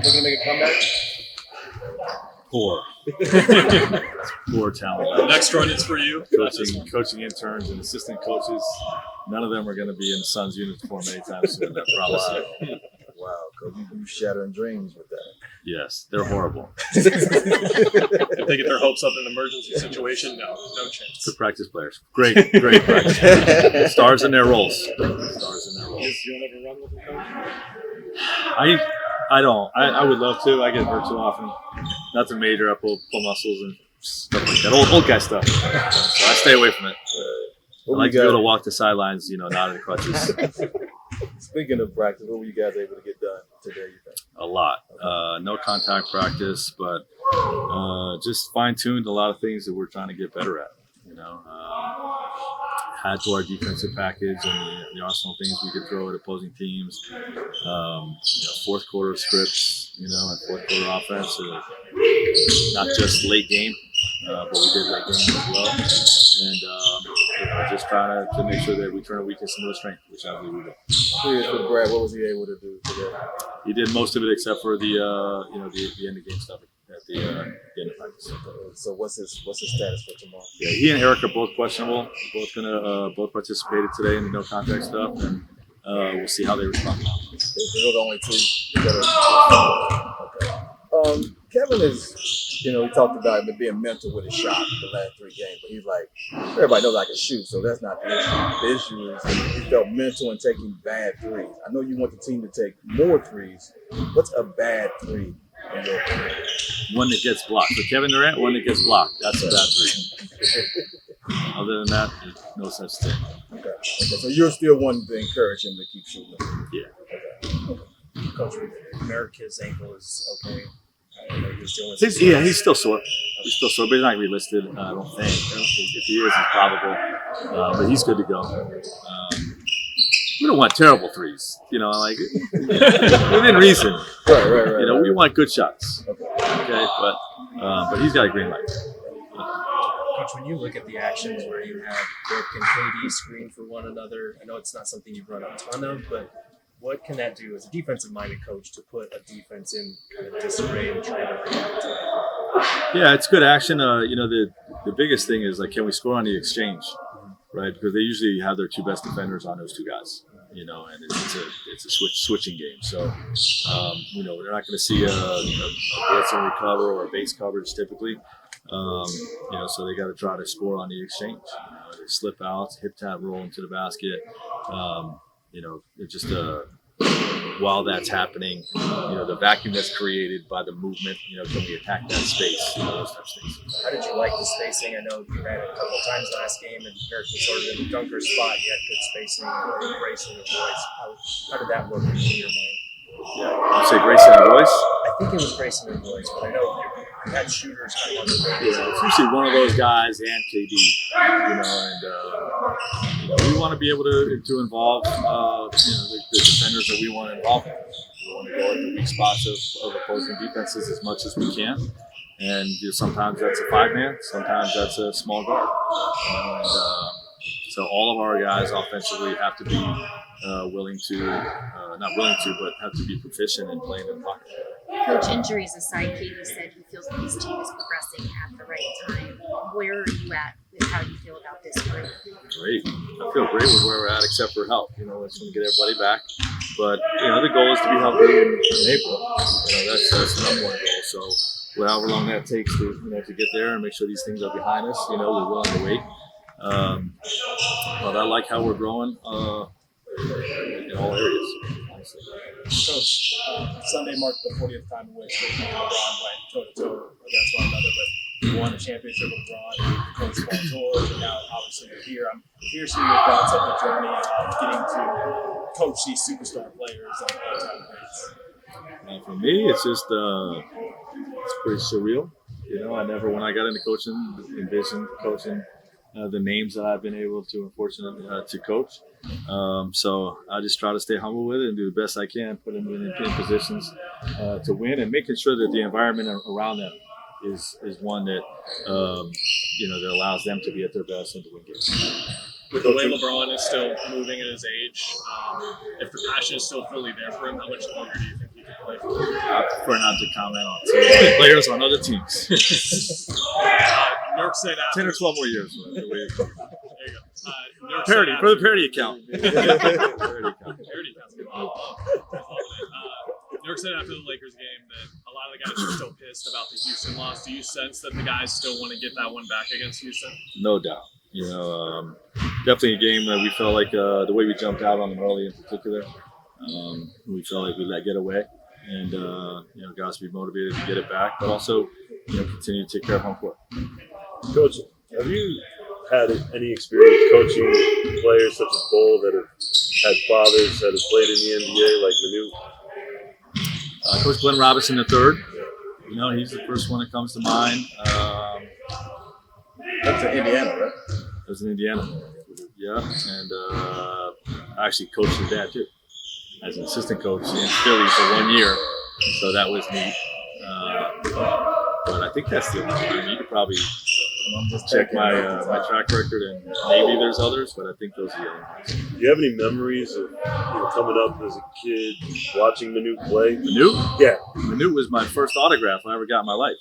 They're gonna make a comeback. Poor. Poor talent. The next run is for you. Coaching interns and assistant coaches. None of them are going to be in Suns uniform anytime soon. I promise you. Wow, Coach, you shattering dreams with that. Yes, they're horrible. If they get their hopes up in an emergency situation, no chance. Good practice players. Great practice players. Stars in their roles. You'll never run with them, Coach? I don't. I would love to. I get hurt too often. Nothing major. I pull muscles and stuff like that. Old guy stuff. So I stay away from it. I like to be able to walk the sidelines, not in the crutches. Speaking of practice, what were you guys able to get done today, you think? A lot. No contact practice, but just fine-tuned a lot of things that we're trying to get better at. Add to our defensive package and the arsenal things we could throw at opposing teams. Fourth quarter scripts, and fourth quarter offense. Not just late game, but we did late game as well. And just trying to make sure that we turn a weakness into a strength, which I believe we will. Curious with Brad, what was he able to do today? He did most of it except for the end of game stuff at the end of practice. So what's his status for tomorrow? Yeah, he and Eric are both questionable. Both participated today in the no contact stuff, and we'll see how they respond. They're the only two that are okay. Kevin is, he talked about him being mental with his shot the last 3 games, but he's like, everybody knows I can shoot, so that's not the issue. The issue is he felt mental in taking bad threes. I know you want the team to take more threes. What's a bad three in your opinion? One that gets blocked. For Kevin Durant, one that gets blocked. That's a bad three. Other than that, there's no such thing. Okay. So you're still wanting to encourage him to keep shooting. Yeah. Okay. Coach, Nurkic's ankle is okay. I know he was dealing with He's still sore. He's still sore, but he's not relisted, I don't think. If he is, he's probable. But he's good to go. We don't want terrible threes, within reason. Right. We want good shots. Okay, but he's got a green light. Coach, when you look at the actions where you have Dirk and KD screen for one another, I know it's not something you've run a ton of, but what can that do as a defensive-minded coach to put a defense in kind of disarray and try to react to it? Yeah, it's good action. The biggest thing is, can we score on the exchange, right? Because they usually have their 2 best defenders on those 2 guys, and it's a switching game. So, they're not going to see a blitz and recover or a base coverage typically. So they got to try to score on the exchange. They slip out, hip tap, roll into the basket. While that's happening, the vacuum that's created by the movement, can we attack that space? Those types of things. How did you like the spacing? I know you ran it a couple of times last game, and Dirk was sort of in the dunker spot. You had good spacing, Grayson and Royce. How did that work in your mind? Yeah, you say Grayson and Royce? I think it was Grayson and Royce, but I know you had shooters kind of on the back. Yeah, it's usually one of those guys and KD, we want to be able to involve, the defenders that we want to involve. We want to go at the weak spots of opposing defenses as much as we can. And sometimes that's a 5-man, sometimes that's a small guard. So all of our guys offensively have to be but have to be proficient in playing in the pocket. Coach, injuries aside, Katie said he feels like his team is progressing at the right time. Where are you at with how you feel about this group? Great. I feel great with where we're at, except for health. It's going to get everybody back. But, the goal is to be healthy in April. That's the number one goal. So however long that takes to get there and make sure these things are behind us, we're willing to wait. But I like how we're growing in all areas, honestly. Coach, Sunday marked the 40th time in which LeBron went toe-to-toe against one another, but you won a championship with LeBron, coached Paul George, and now obviously you're here. I'm curious to hear your thoughts of the journey of getting to coach these superstar players and all-time greats. For me, it's just it's pretty surreal. I never, when I got into coaching, envisioned coaching the names that I've been able to, unfortunately, to coach. So I just try to stay humble with it and do the best I can, put them in positions to win, and making sure that the environment around them is one that that allows them to be at their best and to win games. With the way LeBron is still moving at his age, if the passion is still fully there for him, how much longer do you think he can I prefer not to comment on players on other teams. Nurk said after 10 or 12 more years. There you go. Nurk Parody, said for the parody account. Parody counts. Nurk said after the Lakers game that a lot of the guys are still pissed about the Houston loss. Do you sense that the guys still want to get that one back against Houston? No doubt. Definitely a game that we felt like the way we jumped out on them early in particular, we felt like we let get away, and guys be motivated to get it back, but also continue to take care of home court. Coach, have you had any experience coaching players such as Bull that have had fathers that have played in the NBA like Manute? Coach Glenn Robinson III, he's the first one that comes to mind. That's in Indiana, right? It was in Indiana. Yeah, and I actually coached his dad too, as an assistant coach in Philly for 1 year, so that was neat. But I think that's the only one. You could probably check my track record, and maybe there's others, but I think those are the only ones. Do you have any memories of coming up as a kid watching Manute play? Manute? Yeah. Manute was my first autograph I ever got in my life.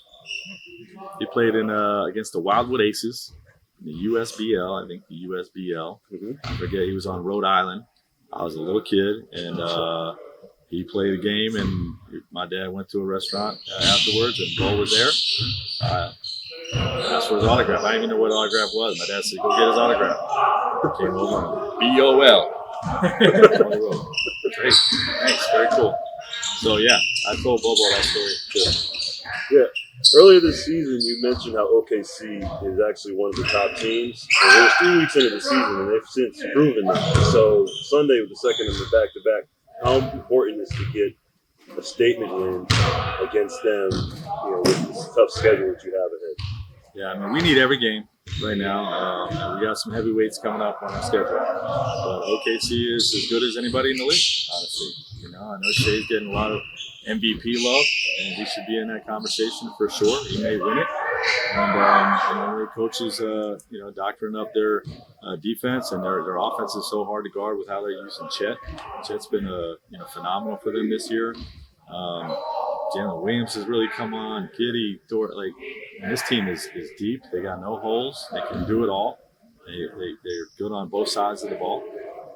He played in against the Wildwood Aces, in the USBL, I think the USBL. Mm-hmm. I forget, he was on Rhode Island. I was a little kid, and he played a game, and my dad went to a restaurant afterwards, and Bo was there. Asked for his autograph. I didn't even know what autograph was. My dad said, go get his autograph. Came over, B-O-L. Great. Thanks. Very cool. So, yeah, I told Bobo that story, too. Yeah. Earlier this season, you mentioned how OKC is actually one of the top teams. And it was 3 weeks into the season, and they've since proven that. So Sunday was the second of the back-to-back. How important is to get a statement win against them, with this tough schedule that you have ahead? Yeah, I mean, we need every game right now. We got some heavyweights coming up on our schedule. But OKC is as good as anybody in the league, honestly. I know Shea's getting a lot of MVP love, and he should be in that conversation for sure. He may win it. And the coaches, doctoring up their defense, and their offense is so hard to guard with how they're using Chet. Chet's been phenomenal for them this year. Jalen Williams has really come on. Giddy, this team is deep. They got no holes. They can do it all. They're good on both sides of the ball.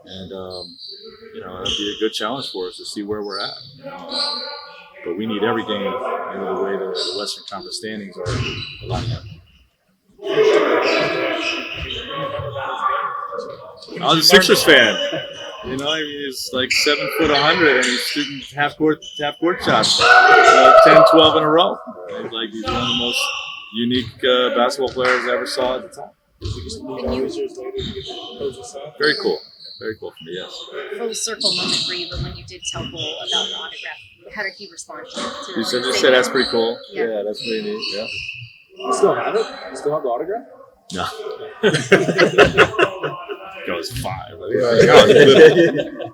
And, it'll be a good challenge for us to see where we're at. But we need every game, the way the Western Conference standings are lining up. I was a Sixers fan. He's like 7 foot 100, and he's shooting half court shots, 10, 12 in a row. He's one of the most unique basketball players I ever saw at the time. Very cool. Very cool for me, yes. Full circle moment for you, but when you did tell Bull about the autograph, how did he respond to it? He said that's pretty cool. Yeah, that's pretty neat. Yeah. You still have it? You still have the autograph? No. Goes 5. I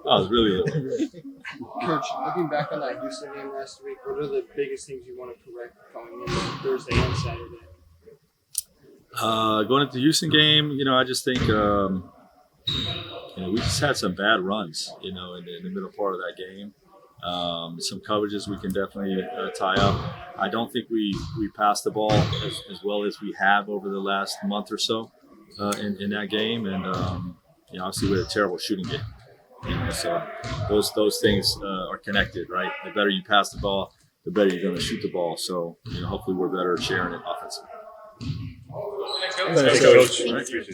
was really little. Coach, looking back on that Houston game last week, what are the biggest things you want to correct going into Thursday and Saturday? Going into the Houston game, I just think we just had some bad runs, in the middle part of that game. Some coverages we can definitely tie up. I don't think we passed the ball as well as we have over the last month or so in that game, and obviously we had a terrible shooting game. So those things are connected, right? The better you pass the ball, the better you're going to shoot the ball. So hopefully we're better at sharing it offensively. Thanks, Coach. Thanks, Coach.